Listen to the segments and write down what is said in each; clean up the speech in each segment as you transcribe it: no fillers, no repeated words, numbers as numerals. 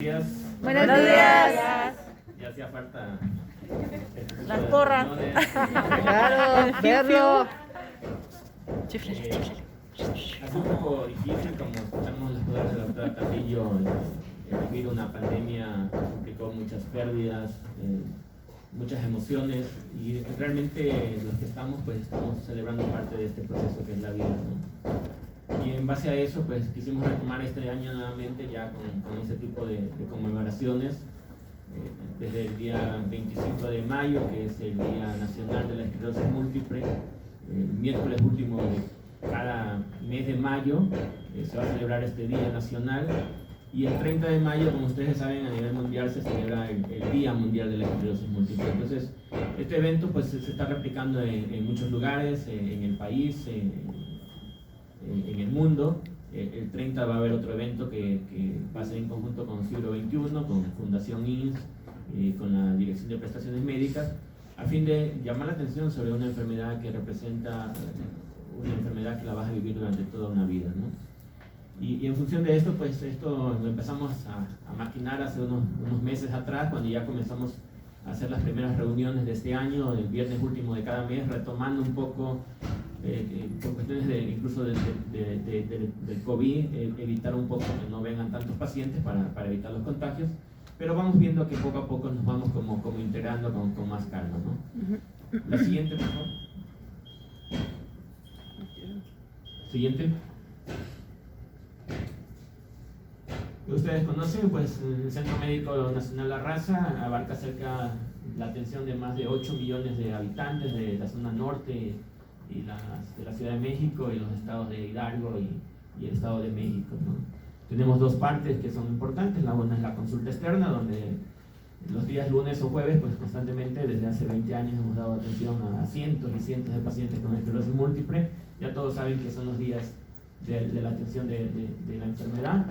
días. Buenos días. Ya hacía falta Las porras. Claro, verlo. Es un poco difícil, como escuchamos las palabras de la doctora Castillo, vivir una pandemia implicó muchas pérdidas, muchas emociones, y realmente los que estamos, pues estamos celebrando parte de este proceso que es la vida, ¿no? Y en base a eso, pues quisimos retomar este año nuevamente ya con ese tipo de conmemoraciones, desde el día 25 de mayo, que es el Día Nacional de la Esclerosis Múltiple, el miércoles último de cada mes de mayo se va a celebrar este Día Nacional, y el 30 de mayo, como ustedes saben, a nivel mundial se celebra el Día Mundial de la Esclerosis Múltiple. Entonces, este evento pues se está replicando en muchos lugares, en el país, en el mundo. El 30 va a haber otro evento que va a ser en conjunto con Siglo XXI, con Fundación INS, con la Dirección de Prestaciones Médicas, a fin de llamar la atención sobre una enfermedad que representa una enfermedad que la vas a vivir durante toda una vida, ¿no? Y en función de esto, pues esto lo empezamos a maquinar hace unos meses atrás, cuando ya comenzamos a hacer las primeras reuniones de este año, el viernes último de cada mes, retomando un poco, por cuestiones incluso del COVID, evitar un poco que no vengan tantos pacientes para evitar los contagios, pero vamos viendo que poco a poco nos vamos como integrando con más calma, ¿no? La siguiente, por favor. Siguiente. Ustedes conocen, pues el Centro Médico Nacional La Raza abarca la atención de más de 8 millones de habitantes de la zona norte y de la Ciudad de México y los estados de Hidalgo y el Estado de México, ¿no? Tenemos dos partes que son importantes. La una es la consulta externa, donde los días lunes o jueves, pues constantemente desde hace 20 años hemos dado atención a cientos y cientos de pacientes con esclerosis múltiple. Ya todos saben que son los días de la atención de la enfermedad.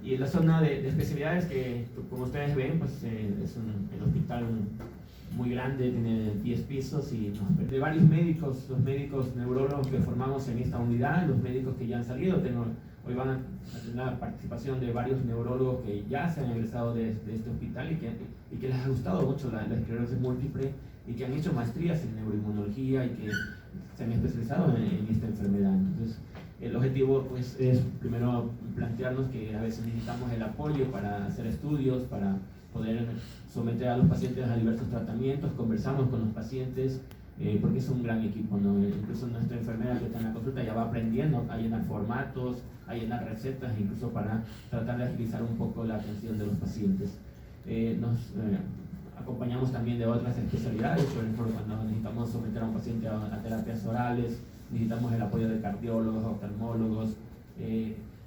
Y en la zona de especialidades, que como ustedes ven, pues es el hospital muy grande, tiene 10 pisos, y de varios médicos, los médicos neurólogos que formamos en esta unidad, los médicos que ya han salido, hoy van a tener la participación de varios neurólogos que ya se han egresado de este hospital y que les ha gustado mucho la esclerosis múltiple, y que han hecho maestrías en neuroinmunología y que se han especializado en esta enfermedad. Entonces, el objetivo pues es primero plantearnos que a veces necesitamos el apoyo para hacer estudios, para poder someter a los pacientes a diversos tratamientos. Conversamos con los pacientes, porque es un gran equipo, ¿no? Incluso nuestra enfermera que está en la consulta ya va aprendiendo a llenar formatos, a llenar recetas, incluso para tratar de agilizar un poco la atención de los pacientes. Acompañamos también de otras especialidades, por ejemplo, cuando necesitamos someter a un paciente a terapias orales, necesitamos el apoyo de cardiólogos, oftalmólogos,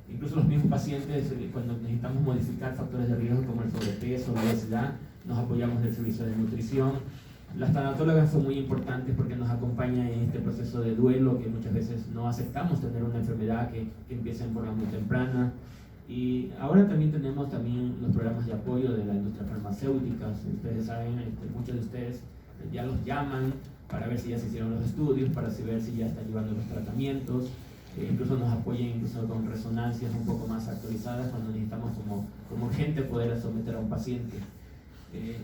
incluso los mismos pacientes, cuando necesitamos modificar factores de riesgo como el sobrepeso, la obesidad, nos apoyamos del servicio de nutrición. Las tanatólogas son muy importantes porque nos acompañan en este proceso de duelo, que muchas veces no aceptamos tener una enfermedad que empieza en forma muy temprana. Y ahora también tenemos los programas de apoyo de la industria farmacéutica. Ustedes saben, muchos de ustedes ya los llaman para ver si ya se hicieron los estudios, para ver si ya están llevando los tratamientos. Incluso nos apoyan incluso con resonancias un poco más actualizadas cuando necesitamos como urgente poder someter a un paciente.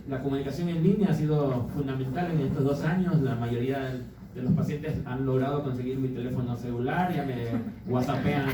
La comunicación en línea ha sido fundamental en estos 2 años. La mayoría de los pacientes han logrado conseguir mi teléfono celular, ya me whatsappean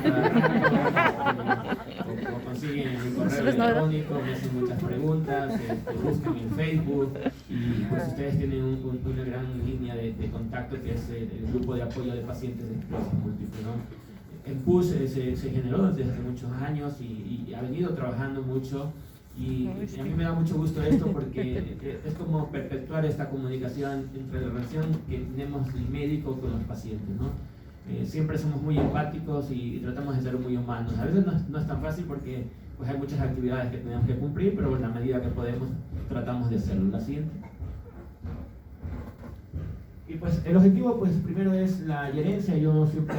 o consiguen mi correo electrónico, me hacen muchas preguntas, buscan en Facebook, y pues ustedes tienen una gran línea de contacto, que es el grupo de apoyo de pacientes de esclerosis múltiple, ¿no? En PUS se generó desde hace muchos años y ha venido trabajando mucho. Y a mí me da mucho gusto esto, porque es como perpetuar esta comunicación entre la relación que tenemos el médico con los pacientes, ¿no? Siempre somos muy empáticos y tratamos de ser muy humanos. A veces no es tan fácil porque pues hay muchas actividades que tenemos que cumplir, pero en la medida que podemos tratamos de hacerlo. La siguiente. Y pues el objetivo pues primero es la adherencia. Yo siempre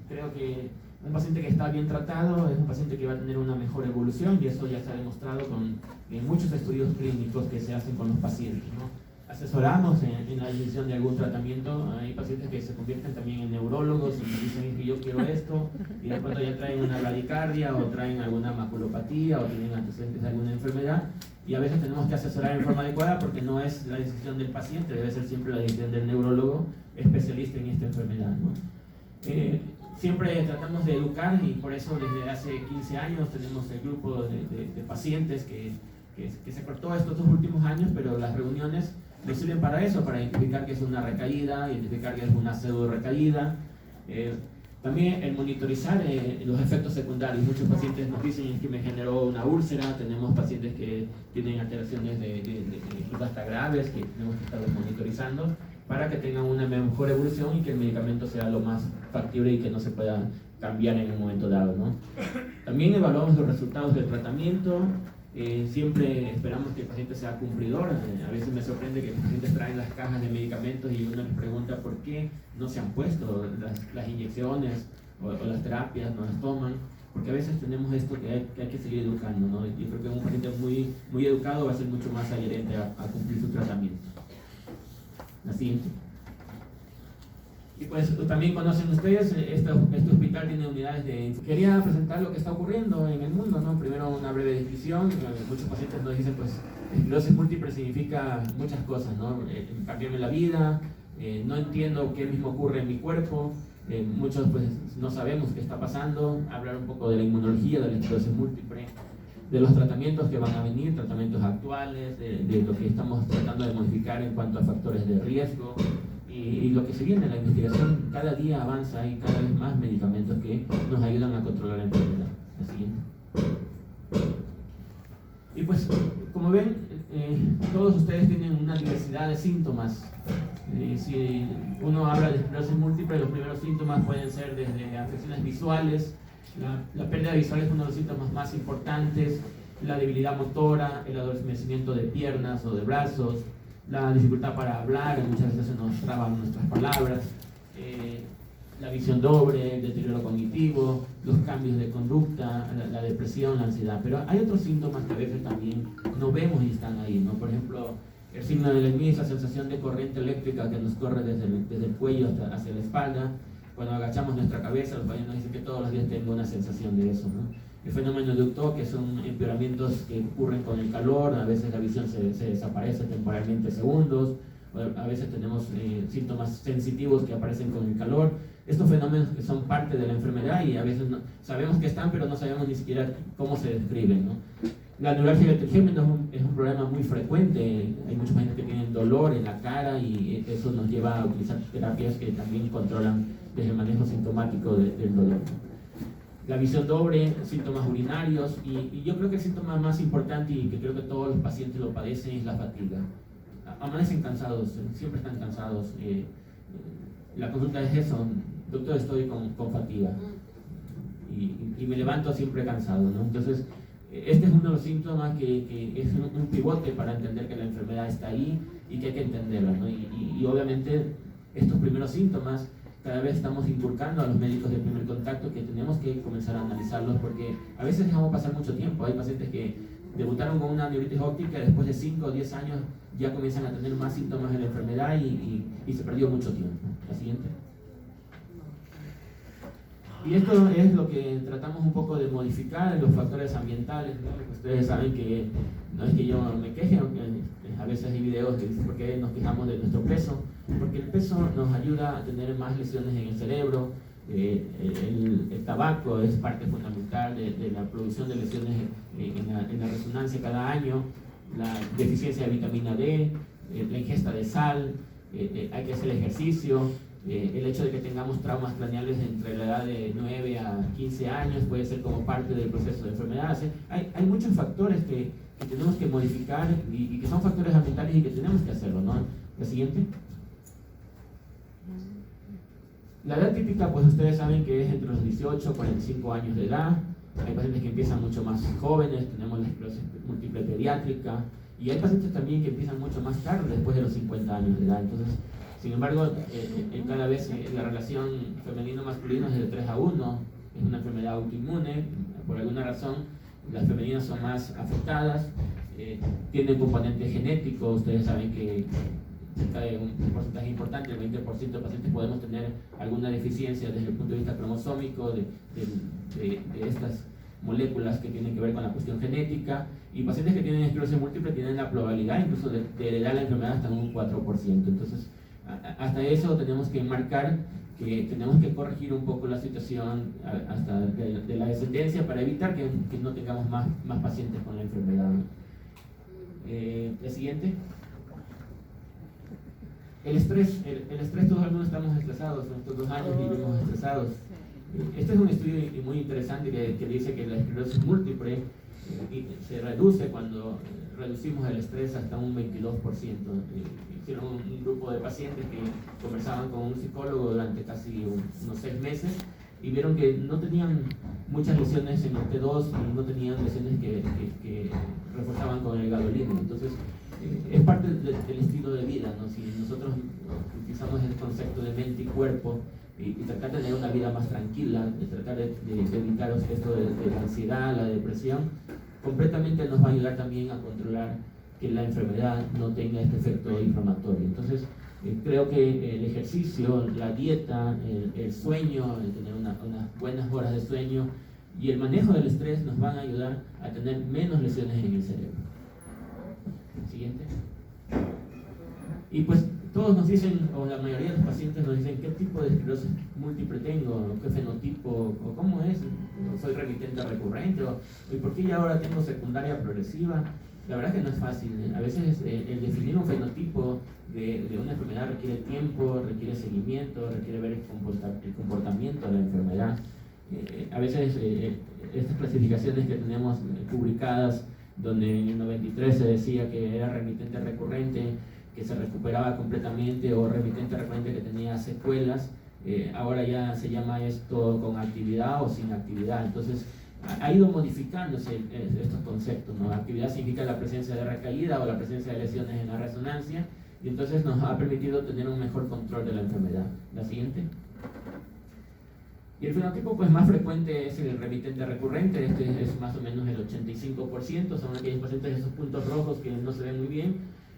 creo que un paciente que está bien tratado es un paciente que va a tener una mejor evolución, y eso ya se ha demostrado en muchos estudios clínicos que se hacen con los pacientes, ¿no? asesoramos en la decisión de algún tratamiento. Hay pacientes que se convierten también en neurólogos y dicen que yo quiero esto, y de pronto ya traen una radicardia o traen alguna maculopatía o tienen antecedentes de alguna enfermedad, y a veces tenemos que asesorar en forma adecuada porque no es la decisión del paciente, debe ser siempre la decisión del neurólogo especialista en esta enfermedad, ¿no? Siempre tratamos de educar, y por eso desde hace 15 años tenemos el grupo de pacientes que se cortó estos 2 últimos años, pero las reuniones nos sirven para eso, para identificar que es una recaída, identificar que es una pseudo recaída. También el monitorizar los efectos secundarios. Muchos pacientes nos dicen que me generó una úlcera, tenemos pacientes que tienen alteraciones de hasta graves que tenemos que estar monitorizando para que tengan una mejor evolución y que el medicamento sea lo más factible y que no se pueda cambiar en un momento dado, ¿no? También evaluamos los resultados del tratamiento. Siempre esperamos que el paciente sea cumplidor. A veces me sorprende que los pacientes traen las cajas de medicamentos y uno les pregunta por qué no se han puesto las inyecciones o las terapias, no las toman, porque a veces tenemos esto que hay que seguir educando, ¿no? Yo creo que un paciente muy educado va a ser mucho más adherente a cumplir su tratamiento. La siguiente. Y pues también conocen ustedes, este hospital tiene unidades de... Quería presentar lo que está ocurriendo en el mundo, ¿no? Primero una breve descripción. Muchos pacientes nos dicen, pues, esclerosis múltiple significa muchas cosas, ¿no? Cambiarme la vida, no entiendo qué mismo ocurre en mi cuerpo, muchos pues no sabemos qué está pasando. Hablar un poco de la inmunología de la esclerosis múltiple, de los tratamientos que van a venir, tratamientos actuales, de lo que estamos tratando de modificar en cuanto a factores de riesgo, y lo que se viene. La investigación cada día avanza, hay cada vez más medicamentos que nos ayudan a controlar la enfermedad. La siguiente. Y pues, como ven, todos ustedes tienen una diversidad de síntomas. Si uno habla de esclerosis múltiple, los primeros síntomas pueden ser desde afecciones visuales. La pérdida visual es uno de los síntomas más importantes, la debilidad motora, el adormecimiento de piernas o de brazos, la dificultad para hablar, muchas veces se nos traban nuestras palabras, la visión doble, el deterioro cognitivo, los cambios de conducta, la depresión, la ansiedad. Pero hay otros síntomas que a veces también no vemos y están ahí, ¿no? Por ejemplo, el signo de Lewy, esa sensación de corriente eléctrica que nos corre desde el cuello hacia la espalda. Cuando agachamos nuestra cabeza, los pacientes nos dicen que todos los días tengo una sensación de eso, ¿no? El fenómeno de Ductot, que son empeoramientos que ocurren con el calor, a veces la visión se desaparece temporalmente segundos, a veces tenemos síntomas sensitivos que aparecen con el calor. Estos fenómenos que son parte de la enfermedad y a veces no, sabemos que están, pero no sabemos ni siquiera cómo se describen, ¿no? La neuralgia del trigémino es un problema muy frecuente. Hay muchos pacientes que tienen dolor en la cara y eso nos lleva a utilizar terapias que también controlan desde el manejo sintomático del dolor. La visión doble, síntomas urinarios, y yo creo que el síntoma más importante y que creo que todos los pacientes lo padecen es la fatiga. Amanecen cansados, siempre están cansados. La consulta es eso: doctor, estoy con fatiga y me levanto siempre cansado, ¿no? Entonces, este es uno de los síntomas que es un pivote para entender que la enfermedad está ahí y que hay que entenderla, ¿no? Y obviamente estos primeros síntomas cada vez estamos inculcando a los médicos de primer contacto que tenemos que comenzar a analizarlos, porque a veces dejamos pasar mucho tiempo. Hay pacientes que debutaron con una neuritis óptica y después de 5 o 10 años ya comienzan a tener más síntomas de la enfermedad y se perdió mucho tiempo. La siguiente. Y esto es lo que tratamos un poco de modificar, los factores ambientales, ¿no? Ustedes saben que no es que yo me queje, aunque a veces hay videos que dicen por qué nos quejamos de nuestro peso, porque el peso nos ayuda a tener más lesiones en el cerebro. El tabaco es parte fundamental de la producción de lesiones en la resonancia cada año, la deficiencia de vitamina D, la ingesta de sal, hay que hacer ejercicio. El hecho de que tengamos traumas craneales entre la edad de 9 a 15 años puede ser como parte del proceso de enfermedad. Hay muchos factores que tenemos que modificar y que son factores ambientales y que tenemos que hacerlo, ¿no? La siguiente. La edad típica, pues ustedes saben que es entre los 18 y 45 años de edad. Hay pacientes que empiezan mucho más jóvenes, tenemos la esclerosis múltiple pediátrica, y hay pacientes también que empiezan mucho más tarde, después de los 50 años de edad. Entonces, sin embargo, cada vez la relación femenino-masculino es de 3 a 1, es una enfermedad autoinmune. Por alguna razón, las femeninas son más afectadas. tiene un componente genético. Ustedes saben que cerca de un porcentaje importante, el 20% de pacientes, podemos tener alguna deficiencia desde el punto de vista cromosómico de estas moléculas que tienen que ver con la cuestión genética, y pacientes que tienen esclerosis múltiple tienen la probabilidad incluso de heredar la enfermedad hasta un 4%. Entonces, hasta eso tenemos que marcar que tenemos que corregir un poco la situación hasta de la descendencia para evitar que no tengamos más pacientes con la enfermedad. La siguiente. El estrés, todos algunos estamos estresados, en estos 2 años vivimos estresados. Este es un estudio muy interesante que dice que la esclerosis múltiple se reduce cuando reducimos el estrés hasta un 22%. Hicieron un grupo de pacientes que conversaban con un psicólogo durante casi unos 6 meses y vieron que no tenían muchas lesiones en el T2 y no tenían lesiones que reforzaban con el gadolinium. Entonces, es parte del estilo de vida, ¿no? Si nosotros utilizamos el concepto de mente y cuerpo y tratar de tener una vida más tranquila, de tratar de evitar esto de la ansiedad, la depresión, completamente nos va a ayudar también a controlar que la enfermedad no tenga este efecto inflamatorio. Entonces, creo que el ejercicio, la dieta, el sueño, el tener unas buenas horas de sueño y el manejo del estrés nos van a ayudar a tener menos lesiones en el cerebro. Siguiente. Y pues todos nos dicen, o la mayoría de los pacientes nos dicen, ¿qué tipo de esclerosis múltiple tengo? ¿Qué fenotipo? ¿O cómo es? ¿Soy remitente recurrente? ¿Y por qué ya ahora tengo secundaria progresiva? La verdad es que no es fácil. A veces el definir un fenotipo de una enfermedad requiere tiempo, requiere seguimiento, requiere ver el comportamiento de la enfermedad. A veces estas clasificaciones que tenemos publicadas, donde en el 93 se decía que era remitente recurrente, que se recuperaba completamente, o remitente recurrente que tenía secuelas, ahora ya se llama esto con actividad o sin actividad. Entonces ha ido modificándose estos conceptos, ¿no? Actividad significa la presencia de recaída o la presencia de lesiones en la resonancia, y entonces nos ha permitido tener un mejor control de la enfermedad. La siguiente. Y el fenotipo pues más frecuente es el remitente recurrente. Este es más o menos el 85%, son aquellos pacientes de esos puntos rojos que no se ven muy bien,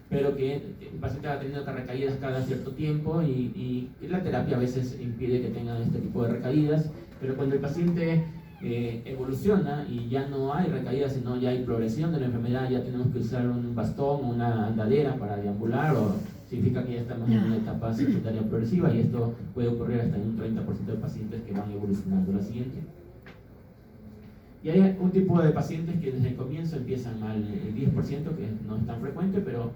pero que el paciente va teniendo recaídas cada cierto tiempo y la terapia a veces impide que tengan este tipo de recaídas, pero cuando el paciente evoluciona y ya no hay recaídas, sino ya hay progresión de la enfermedad, ya tenemos que usar un bastón, una andadera para deambular, o significa que ya estamos en una etapa secundaria progresiva, y esto puede ocurrir hasta en un 30% de pacientes que van evolucionando. La siguiente. Y hay un tipo de pacientes que desde el comienzo empiezan mal, el 10%, que no es tan frecuente, pero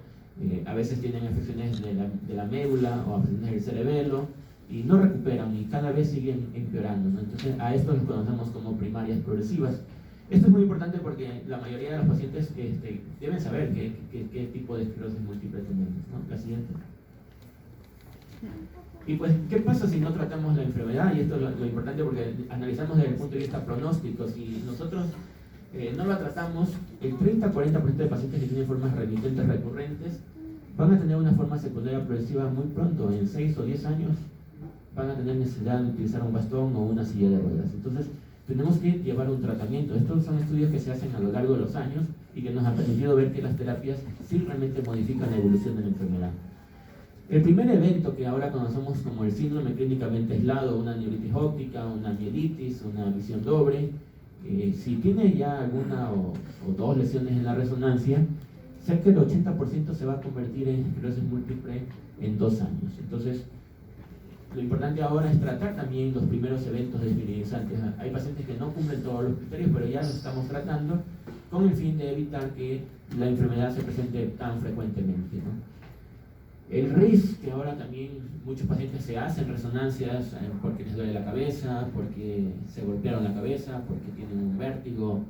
a veces tienen afecciones de la médula o afecciones del cerebelo y no recuperan y cada vez siguen empeorando, ¿no? Entonces a estos los conocemos como primarias progresivas. Esto es muy importante porque la mayoría de los pacientes deben saber qué tipo de esclerosis múltiple tenemos, ¿no? La siguiente. Y pues, ¿qué pasa si no tratamos la enfermedad? Y esto es lo importante porque analizamos desde el punto de vista pronóstico. Si nosotros no la tratamos, el 30-40% de pacientes que tienen formas remitentes recurrentes van a tener una forma secundaria progresiva muy pronto, en 6 o 10 años van a tener necesidad de utilizar un bastón o una silla de ruedas. Entonces, tenemos que llevar un tratamiento. Estos son estudios que se hacen a lo largo de los años y que nos han permitido ver que las terapias sí realmente modifican la evolución de la enfermedad. El primer evento que ahora conocemos como el síndrome clínicamente aislado, una neuritis óptica, una mielitis, una visión doble, si tiene ya alguna o dos lesiones en la resonancia, cerca del 80% se va a convertir en esclerosis múltiple en 2 años. Entonces, lo importante ahora es tratar también los primeros eventos desmineralizantes. Hay pacientes que no cumplen todos los criterios, pero ya los estamos tratando con el fin de evitar que la enfermedad se presente tan frecuentemente, ¿no? El RIS, que ahora también muchos pacientes se hacen resonancias porque les duele la cabeza, porque se golpearon la cabeza, porque tienen un vértigo,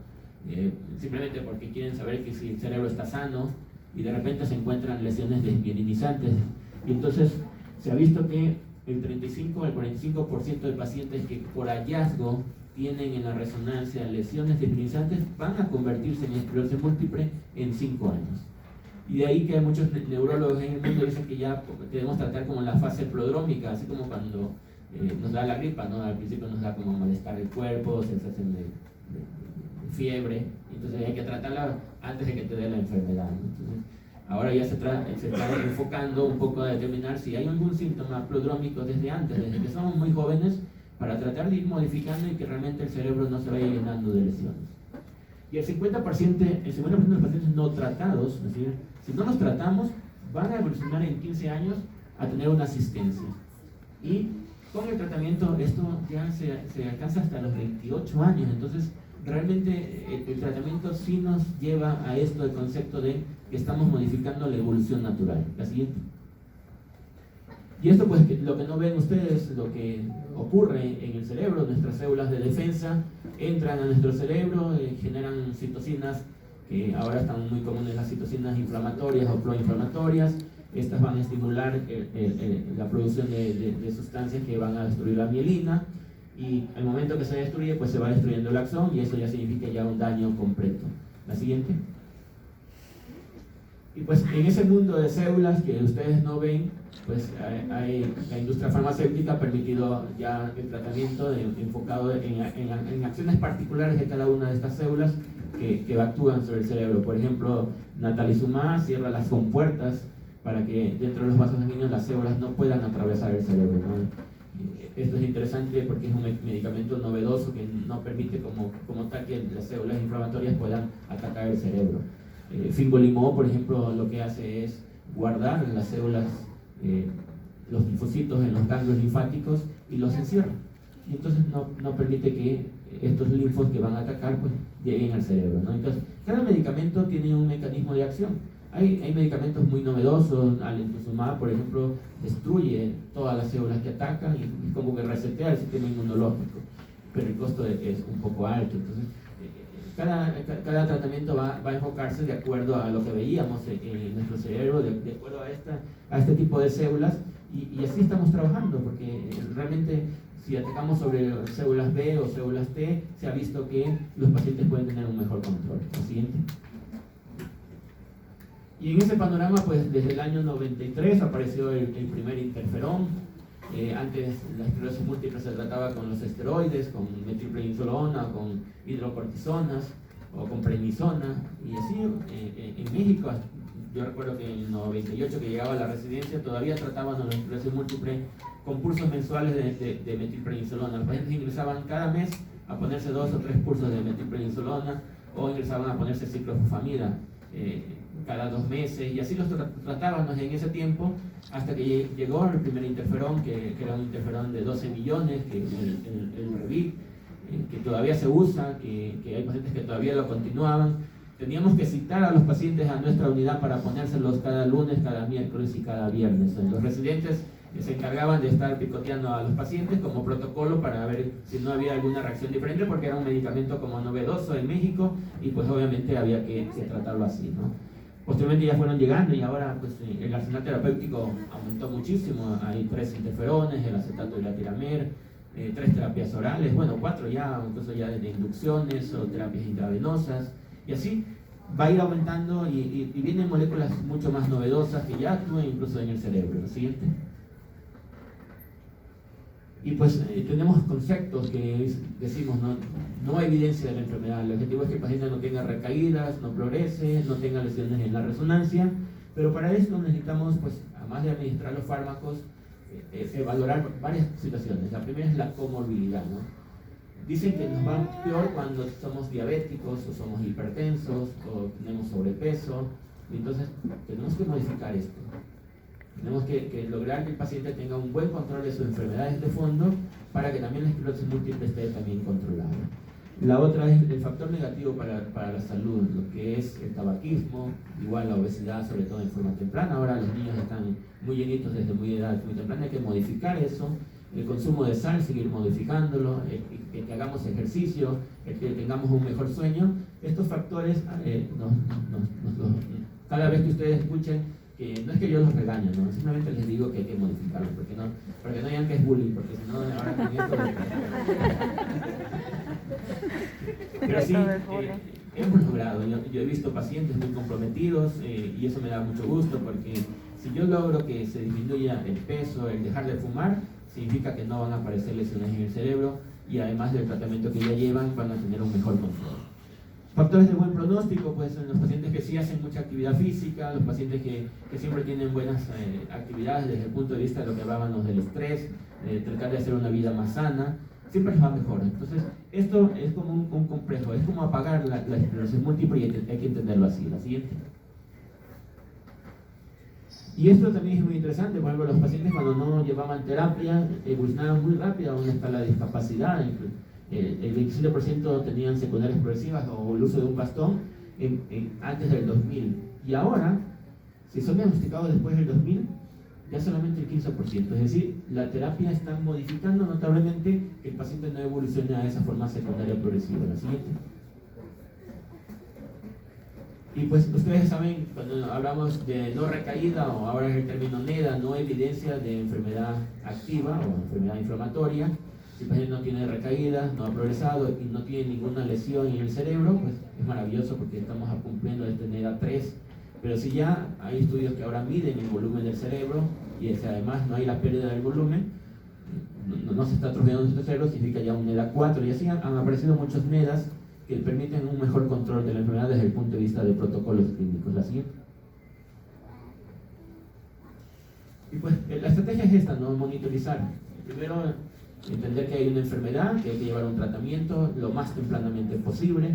simplemente porque quieren saber que si el cerebro está sano, y de repente se encuentran lesiones desmielinizantes. Y entonces se ha visto que el 35 al 45% de pacientes que por hallazgo tienen en la resonancia lesiones desmielinizantes van a convertirse en esclerosis múltiple en 5 años. Y de ahí que hay muchos neurólogos en el mundo que dicen que ya debemos tratar como la fase prodrómica, así como cuando nos da la gripa, ¿no? Al principio nos da como malestar el cuerpo, sensación de fiebre, entonces hay que tratarla antes de que te dé la enfermedad, ¿no? Entonces, ahora ya se está enfocando un poco a determinar si hay algún síntoma prodrómico desde antes, desde que somos muy jóvenes, para tratar de ir modificando y que realmente el cerebro no se vaya llenando de lesiones. Y el 50% de los pacientes no tratados, es decir, si no los tratamos, van a evolucionar en 15 años a tener una asistencia. Y con el tratamiento esto ya se alcanza hasta los 28 años, entonces realmente el tratamiento sí nos lleva a esto, el concepto de que estamos modificando la evolución natural. La siguiente. Y esto pues lo que no ven ustedes, lo que ocurre en el cerebro, nuestras células de defensa entran a nuestro cerebro, generan citocinas, que ahora están muy comunes las citocinas inflamatorias o proinflamatorias. Estas van a estimular la producción de sustancias que van a destruir la mielina, y al momento que se destruye, pues se va destruyendo el axón, y eso ya significa ya un daño completo. La siguiente. Y pues en ese mundo de células que ustedes no ven, pues la industria farmacéutica ha permitido ya el tratamiento enfocado en acciones particulares de cada una de estas células que actúan sobre el cerebro. Por ejemplo, natalizumab cierra las compuertas para que dentro de los vasos sanguíneos las células no puedan atravesar el cerebro, ¿no? Esto es interesante porque es un medicamento novedoso que no permite como tal que las células inflamatorias puedan atacar el cerebro. Fingolimod, por ejemplo, lo que hace es guardar las células, los linfocitos en los ganglios linfáticos y los encierra. Y entonces no permite que estos linfos que van a atacar pues lleguen al cerebro, ¿no? Entonces, cada medicamento tiene un mecanismo de acción. Hay medicamentos muy novedosos. Alemtuzumab, por ejemplo, destruye todas las células que atacan y como que resetea el sistema inmunológico, pero el costo es un poco alto. Entonces, cada tratamiento va a enfocarse de acuerdo a lo que veíamos en nuestro cerebro, de acuerdo a este tipo de células, y así estamos trabajando, porque realmente si atacamos sobre células B o células T, se ha visto que los pacientes pueden tener un mejor control. Lo siguiente. Y en ese panorama, pues desde el año 93 apareció el primer interferón. Antes la esclerosis múltiple se trataba con los esteroides, con metilprednisolona, con hidrocortisonas o con prednisona. Y así en México, yo recuerdo que en el 98 que llegaba a la residencia, todavía trataban la esclerosis múltiple con cursos mensuales de metilprednisolona. Los pacientes ingresaban cada mes a ponerse 2 o 3 cursos de metilprednisolona, o ingresaban a ponerse ciclofosfamida cada 2 meses, y así los tratábamos en ese tiempo, hasta que llegó el primer interferón, que era un interferón de 12 millones, que el Reviv, que todavía se usa, que hay pacientes que todavía lo continuaban. Teníamos que citar a los pacientes a nuestra unidad para ponérselos cada lunes, cada miércoles y cada viernes. Los residentes se encargaban de estar picoteando a los pacientes como protocolo para ver si no había alguna reacción diferente, porque era un medicamento como novedoso en México, y pues obviamente había que tratarlo así, ¿no? Posteriormente ya fueron llegando, y ahora pues el arsenal terapéutico aumentó muchísimo. Hay 3 interferones, el acetato y la tiramer, 3 terapias orales, bueno, 4 ya, incluso ya de inducciones o terapias intravenosas, y así va a ir aumentando, y vienen moléculas mucho más novedosas que ya actúan incluso en el cerebro. Lo siguiente. Y pues tenemos conceptos que decimos, no hay evidencia de la enfermedad. El objetivo es que el paciente no tenga recaídas, no progrese, no tenga lesiones en la resonancia, pero para esto necesitamos, pues, además de administrar los fármacos, valorar varias situaciones. La primera es la comorbilidad, ¿no? Dicen que nos va peor cuando somos diabéticos o somos hipertensos o tenemos sobrepeso, y entonces tenemos que modificar esto. Tenemos que lograr que el paciente tenga un buen control de sus enfermedades de fondo, para que también la esclerosis múltiple esté también controlada. La otra es el factor negativo para la salud, lo que es el tabaquismo, igual la obesidad, sobre todo en forma temprana. Ahora los niños están muy llenitos desde muy edad muy temprana, hay que modificar eso. El consumo de sal, seguir modificándolo, que hagamos ejercicio, que tengamos un mejor sueño. Estos factores, cada vez que ustedes escuchen, que no es que yo los regaño, ¿no? Simplemente les digo que hay que modificarlo, porque no digan que es bullying, porque si no, ahora con esto... Pero sí, hemos logrado. Yo he visto pacientes muy comprometidos, y eso me da mucho gusto, porque si yo logro que se disminuya el peso, el dejar de fumar, significa que no van a aparecer lesiones en el cerebro, y además del tratamiento que ya llevan, van a tener un mejor control. Factores de buen pronóstico, pues en los pacientes que sí hacen mucha actividad física, los pacientes que siempre tienen buenas actividades desde el punto de vista de lo que hablábamos del estrés, de tratar de hacer una vida más sana, siempre les va mejor. Entonces, esto es como un complejo, es como apagar la esclerosis múltiple y hay que entenderlo así. La siguiente. Y esto también es muy interesante, por ejemplo, los pacientes cuando no llevaban terapia evolucionaban muy rápido a una escala de discapacidad. El 27% tenían secundarias progresivas o el uso de un bastón antes del 2000. Y ahora, si son diagnosticados después del 2000, ya solamente el 15%. Es decir, la terapia está modificando notablemente que el paciente no evolucione a esa forma secundaria progresiva. La siguiente. Y pues ustedes saben, cuando hablamos de no recaída, o ahora es el término NEDA, no evidencia de enfermedad activa o enfermedad inflamatoria. Si el paciente no tiene recaída, no ha progresado y no tiene ninguna lesión en el cerebro, pues es maravilloso porque estamos cumpliendo este NEDA 3. Pero si ya hay estudios que ahora miden el volumen del cerebro y si además no hay la pérdida del volumen, no se está atrofiando nuestro cerebro, significa ya un NEDA 4. Y así han aparecido muchos NEDAs que permiten un mejor control de la enfermedad desde el punto de vista de protocolos clínicos. La siguiente. Y pues la estrategia es esta, ¿no? Monitorizar. Primero, entender que hay una enfermedad, que hay que llevar un tratamiento lo más tempranamente posible.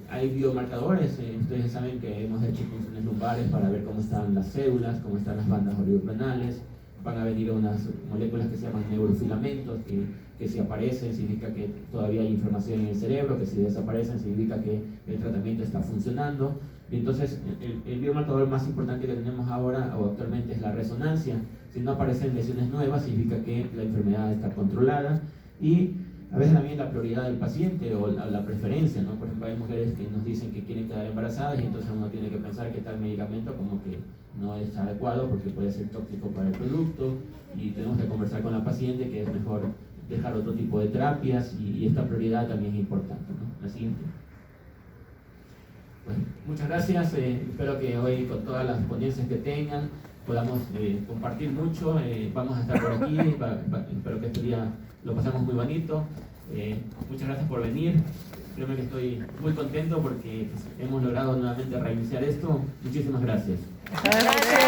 Hay biomarcadores, ustedes saben que hemos hecho funciones lumbares para ver cómo están las células, cómo están las bandas oligorenales. Van a venir unas moléculas que se llaman neurofilamentos, que si aparecen significa que todavía hay inflamación en el cerebro, que si desaparecen significa que el tratamiento está funcionando. Y entonces el biomarcador más importante que tenemos ahora o actualmente es la resonancia. Si no aparecen lesiones nuevas significa que la enfermedad está controlada. Y a veces también la prioridad del paciente o la preferencia, ¿no? Por ejemplo, hay mujeres que nos dicen que quieren quedar embarazadas y entonces uno tiene que pensar que tal medicamento como que no es adecuado porque puede ser tóxico para el producto y tenemos que conversar con la paciente que es mejor dejar otro tipo de terapias y esta prioridad también es importante, ¿no? La siguiente. Bueno, muchas gracias, espero que hoy con todas las ponencias que tengan podamos compartir mucho, vamos a estar por aquí, espero que este día lo pasemos muy bonito, muchas gracias por venir, créeme que estoy muy contento porque pues, hemos logrado nuevamente reiniciar esto, muchísimas gracias. Gracias.